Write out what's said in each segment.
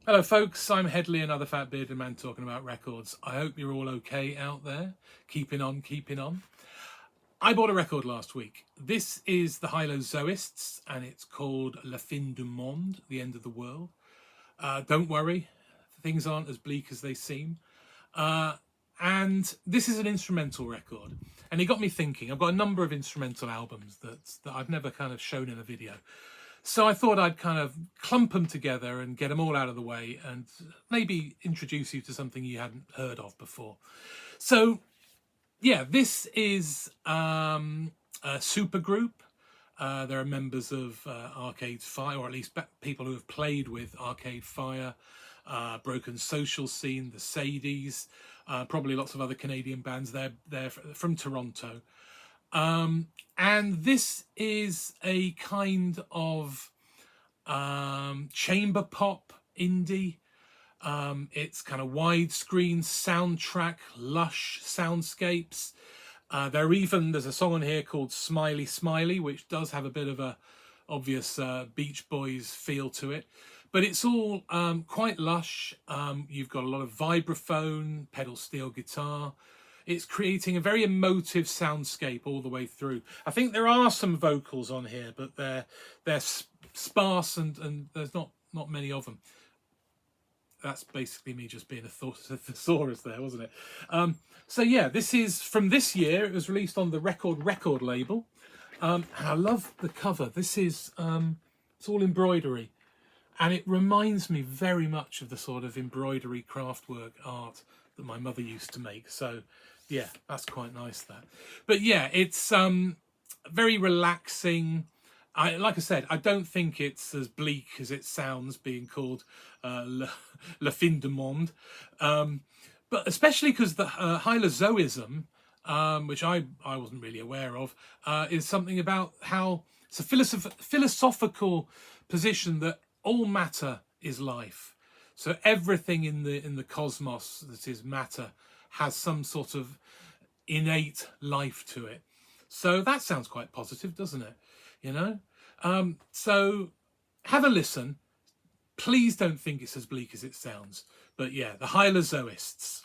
Hello folks, I'm Headley, another fat bearded man talking about records. I hope you're all okay out there. Keeping on, keeping on. I bought a record last week. This is the Hylozoists and it's called La Fin du Monde, the end of the world. Don't worry, things aren't as bleak as they seem. And this is an instrumental record. And it got me thinking. I've got a number of instrumental albums that I've never kind of shown in a video. So I thought I'd kind of clump them together and get them all out of the way and maybe introduce you to something you hadn't heard of before. So, yeah, this is a supergroup. There are members of Arcade Fire, or at least people who have played with Arcade Fire, Broken Social Scene, the Sadies, probably lots of other Canadian bands. They're from Toronto. And this is a kind of chamber pop indie. It's kind of widescreen soundtrack, lush soundscapes. There's a song on here called Smiley Smiley, which does have a bit of a obvious Beach Boys feel to it. But it's all quite lush. You've got a lot of vibraphone, pedal steel guitar. It's creating a very emotive soundscape all the way through. I think there are some vocals on here, but they're sparse and there's not many of them. That's basically me just being a thesaurus there, wasn't it? So yeah, this is from this year. It was released on the record label. And I love the cover. This is it's all embroidery. And it reminds me very much of the sort of embroidery craftwork art that my mother used to make. So yeah, that's quite nice, that. But yeah, it's very relaxing. Like I said, I don't think it's as bleak as it sounds being called La Fin du Monde. But especially because the Hylozoism, which I wasn't really aware of, is something about how it's a philosophical position that all matter is life. So everything in the cosmos that is matter has some sort of innate life to it. So that sounds quite positive, doesn't it? You know? So have a listen. Please don't think it's as bleak as it sounds. But yeah, the Hylozoists.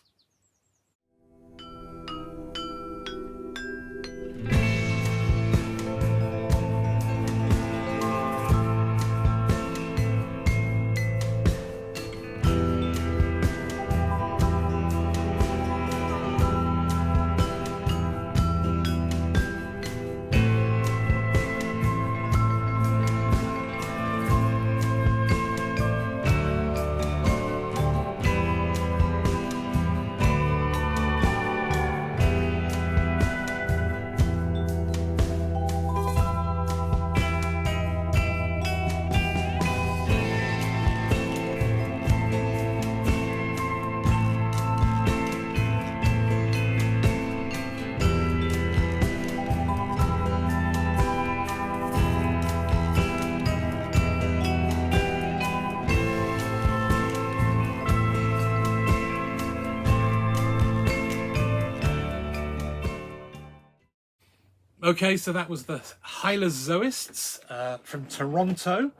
Okay, so that was the Hylozoists from Toronto.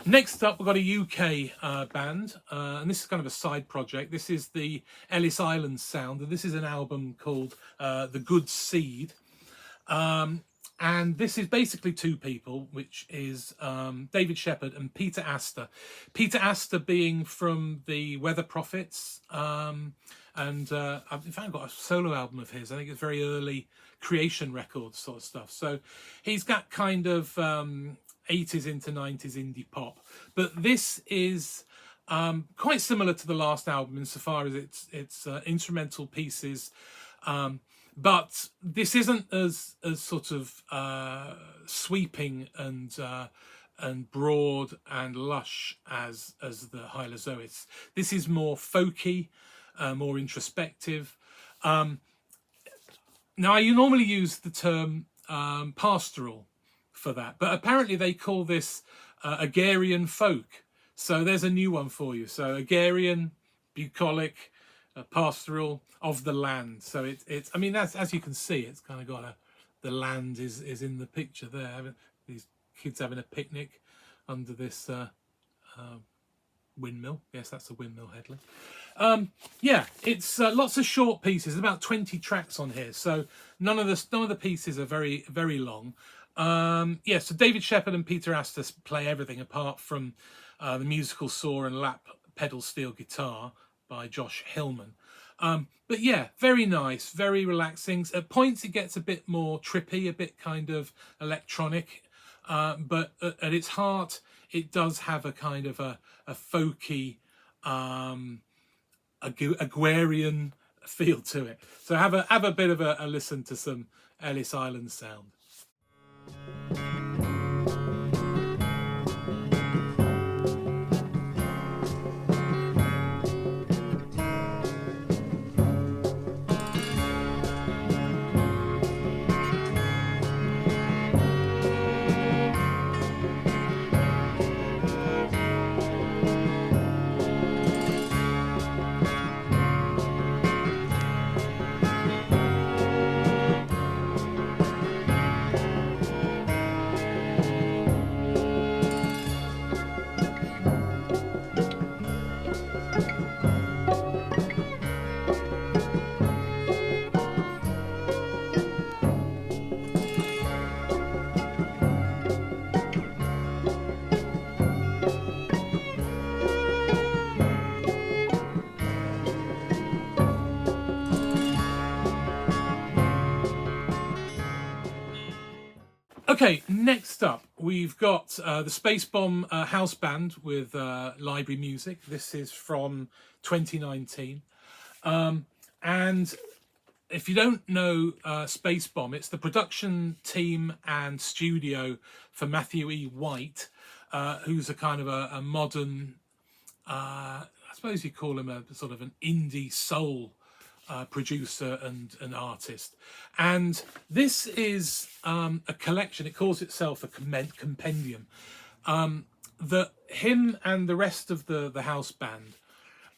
Next up, we've got a UK band, and this is kind of a side project. This is the Ellis Island Sound, and this is an album called The Good Seed. And this is basically two people, which is David Shepherd and Peter Astor. Peter Astor being from the Weather Prophets, and I've in fact got a solo album of his. I think it's very early Creation Records sort of stuff. So he's got kind of 80s into 90s indie pop. But this is quite similar to the last album insofar as it's instrumental pieces. But this isn't as sort of sweeping and broad and lush as the Hylozoists. This is more folky, more introspective. Now, you normally use the term pastoral for that, but apparently they call this agrarian folk. So there's a new one for you. So agrarian, bucolic, pastoral, of the land. So it's I mean, that's, as you can see, it's kind of got the land is in the picture there. These kids having a picnic under this windmill. Yes, that's a windmill Headley. Yeah, it's lots of short pieces. About 20 tracks on here, so none of the pieces are very long. Yeah, so David Shepherd and Peter Astor play everything apart from the musical saw and lap pedal steel guitar by Josh Hillman. But yeah, very nice, very relaxing. At points it gets a bit more trippy, a bit kind of electronic, but at its heart it does have a kind of a folky, Aguarian feel to it. So have a bit of a listen to some Ellis Island sound. Okay, next up we've got the Spacebomb house band with library music. This is from 2019. And if you don't know Spacebomb, it's the production team and studio for Matthew E. White, who's a kind of a modern, I suppose you call him a sort of an indie soul producer and an artist. And this is a collection. It calls itself a compendium that him and the rest of the house band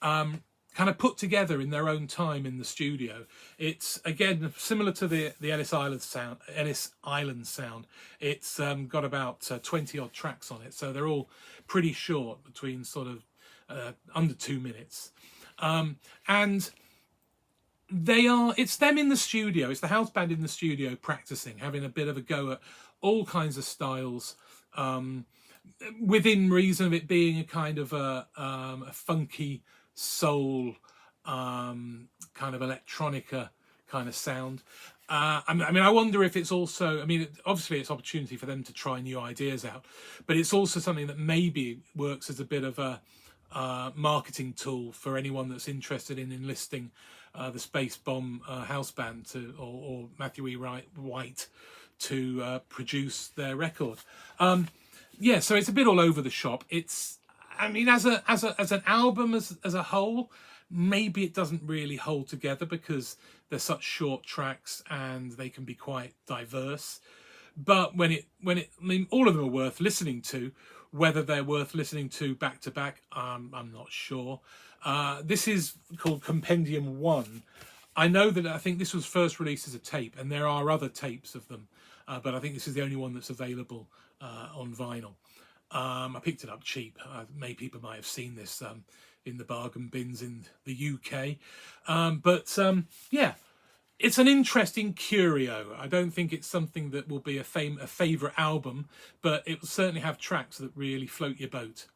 kind of put together in their own time in the studio. It's again similar to the Ellis Island sound. It's got about 20 odd tracks on it, so they're all pretty short, between sort of under 2 minutes. And it's them in the studio, it's the house band in the studio practicing, having a bit of a go at all kinds of styles, within reason of it being a kind of a funky soul, kind of electronica kind of sound. I mean, I wonder if it's also, obviously it's opportunity for them to try new ideas out, but it's also something that maybe works as a bit of a marketing tool for anyone that's interested in enlisting the Spacebomb house band or Matthew E. White to produce their record. Yeah, so it's a bit all over the shop. It's, as an album as a whole, maybe it doesn't really hold together because they're such short tracks and they can be quite diverse. But when all of them are worth listening to. Whether they're worth listening to back to back, I'm not sure. This is called Compendium 1. I think this was first released as a tape, and there are other tapes of them, but I think this is the only one that's available on vinyl. I picked it up cheap. Many people might have seen this in the bargain bins in the UK. Yeah, it's an interesting curio. I don't think it's something that will be a favourite album, but it will certainly have tracks that really float your boat.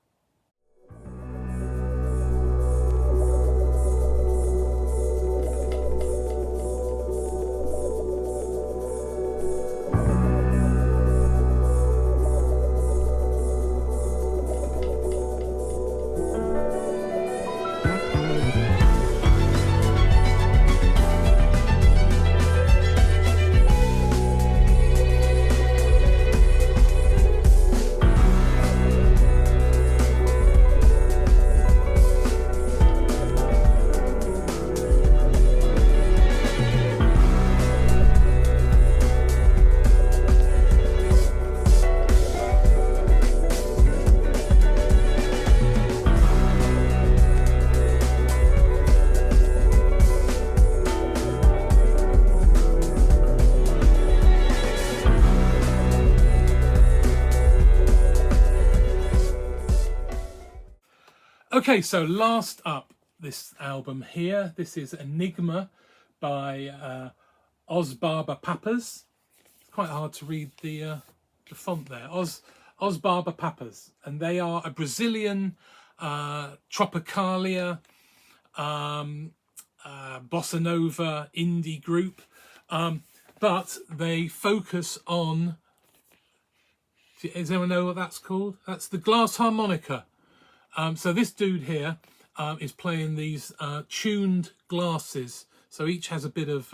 Okay, so last up, this album here. This is Enigma by Barbapapas. It's quite hard to read the font there. Barbapapas, and they are a Brazilian Tropicalia bossa nova indie group, but they focus on. Does anyone know what that's called? That's the glass harmonica. So this dude here is playing these tuned glasses. So each has a bit of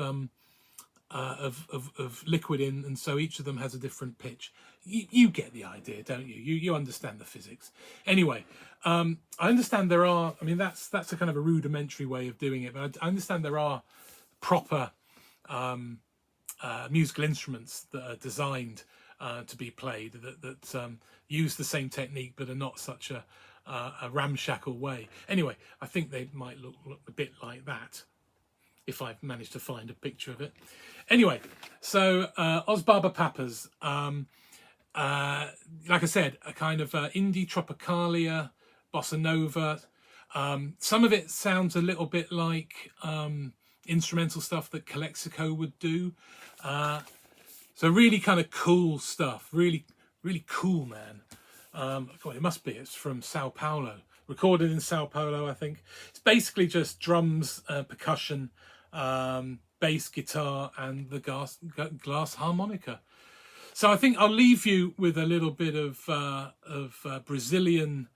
liquid in, and so each of them has a different pitch. You get the idea, don't you? You understand the physics. Anyway, I understand there are. I mean, that's a kind of a rudimentary way of doing it, but I understand there are proper musical instruments that are designed to be played that use the same technique but are not such a ramshackle way. Anyway, I think they might look a bit like that, if I've managed to find a picture of it. Anyway, so Barbapapas, like I said, a kind of indie tropicalia, bossa nova. Some of it sounds a little bit like instrumental stuff that Calexico would do. So really kind of cool stuff, really cool, man. God, it must be. It's from Sao Paulo, recorded in Sao Paulo, I think. It's basically just drums, percussion, bass guitar, and the glass harmonica. So I think I'll leave you with a little bit of Brazilian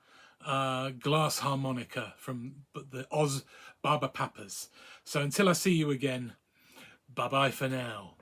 glass harmonica from the Barbapapas. So until I see you again, bye bye for now.